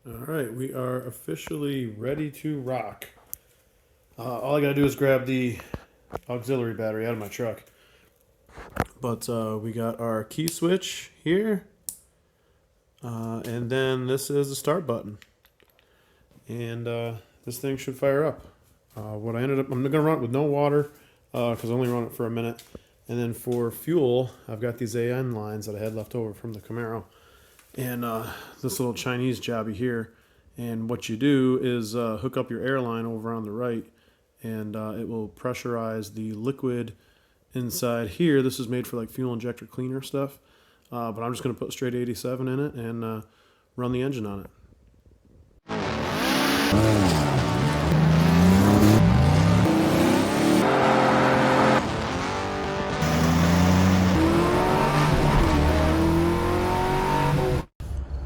Alright, we are officially ready to rock. All I gotta do is grab the auxiliary battery out of my truck. But we got our key switch here. And then this is the start button. And this thing should fire up. I'm gonna run it with no water, because I only run it for a minute. And then for fuel, I've got these AN lines that I had left over from the Camaro. And this little Chinese jobby here. And what you do is hook up your air line over on the right, and it will pressurize the liquid inside here. This is made for like fuel injector cleaner stuff. But I'm just going to put straight 87 in it and run the engine on it.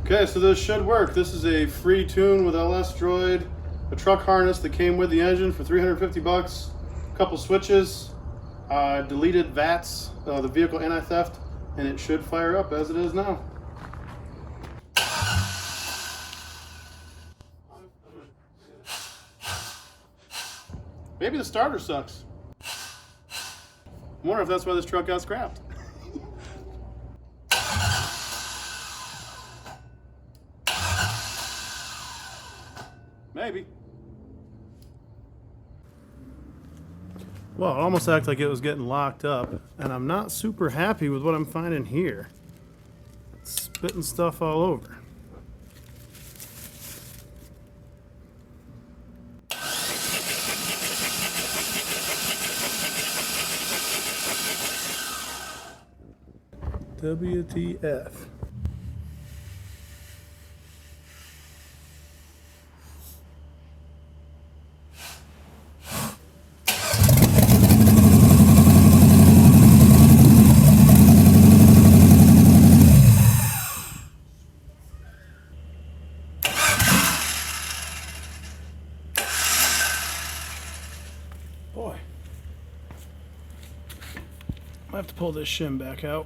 Okay, so this should work. This is a free tune with LS-droid, a truck harness that came with the engine for 350 bucks, a couple switches, deleted VATS, the vehicle anti-theft, and it should fire up as it is now. Maybe the starter sucks. I wonder if that's why this truck got scrapped. Maybe. Well, it almost acted like it was getting locked up, and I'm not super happy with what I'm finding here. It's spitting stuff all over. WTF. Boy, I have to pull this shim back out.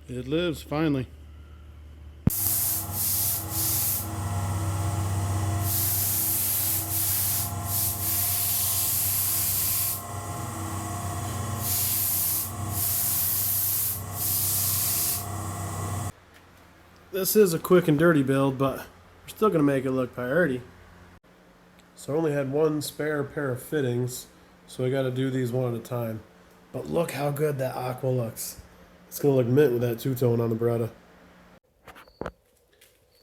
It lives, finally. This is a quick and dirty build, but we're still going to make it look priority. So I only had one spare pair of fittings, so I got to do these one at a time. But look how good that aqua looks. It's going to look mint with that two-tone on the Beretta.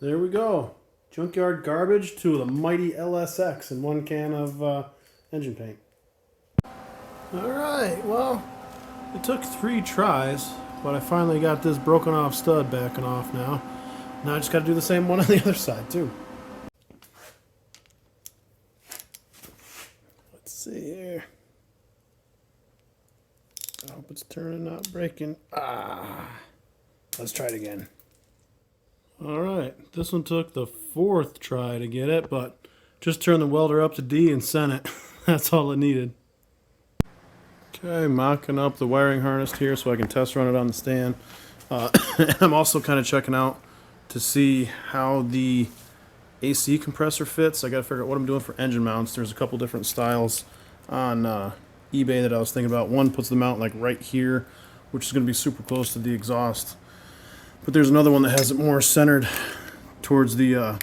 There we go. Junkyard garbage to the mighty LSX in one can of engine paint. Alright, well, it took 3 tries, but I finally got this broken off stud backing off now. Now I just got to do the same one on the other side, too. Let's see here. I hope it's turning, not breaking. Let's try it again. Alright, this one took the 4th try to get it, but just turn the welder up to D and sent it. That's all it needed. Okay, mocking up the wiring harness here so I can test run it on the stand. I'm also kind of checking out to see how the AC compressor fits. I got to figure out what I'm doing for engine mounts. There's a couple different styles on eBay that I was thinking about. One puts the mount like right here, which is going to be super close to the exhaust. But there's another one that has it more centered towards the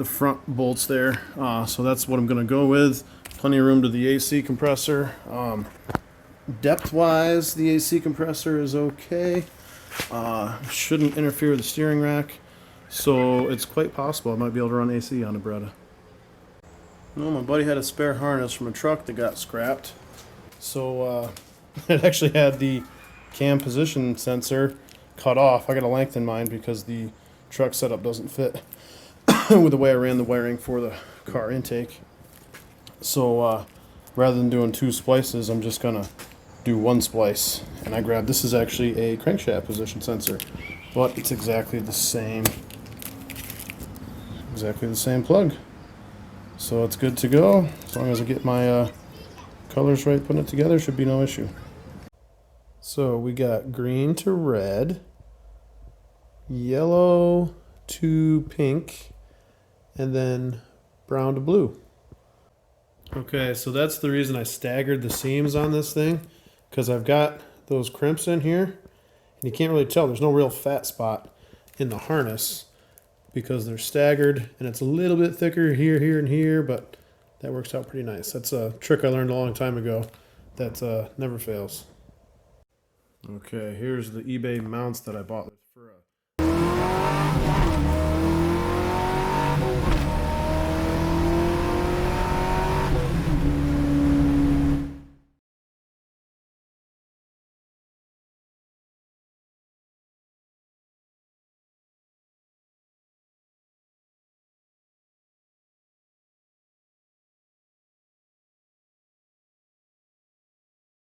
front bolts there. So that's what I'm going to go with. Plenty of room to the AC compressor. Depth-wise, the AC compressor is okay. Shouldn't interfere with the steering rack. So it's quite possible I might be able to run AC on a Beretta. Well, my buddy had a spare harness from a truck that got scrapped. So it actually had the cam position sensor cut off. I got a length in mind because the truck setup doesn't fit with the way I ran the wiring for the car intake. So rather than doing 2 splices, I'm just gonna do 1 splice. And I grabbed, this is actually a crankshaft position sensor, but it's exactly the same plug. So it's good to go. As long as I get my colors right, putting it together, should be no issue. So we got green to red, yellow to pink, and then brown to blue. Okay, so that's the reason I staggered the seams on this thing, because I've got those crimps in here, and you can't really tell. There's no real fat spot in the harness because they're staggered, and it's a little bit thicker here, here, and here, but that works out pretty nice. That's a trick I learned a long time ago that never fails. Okay, here's the eBay mounts that I bought.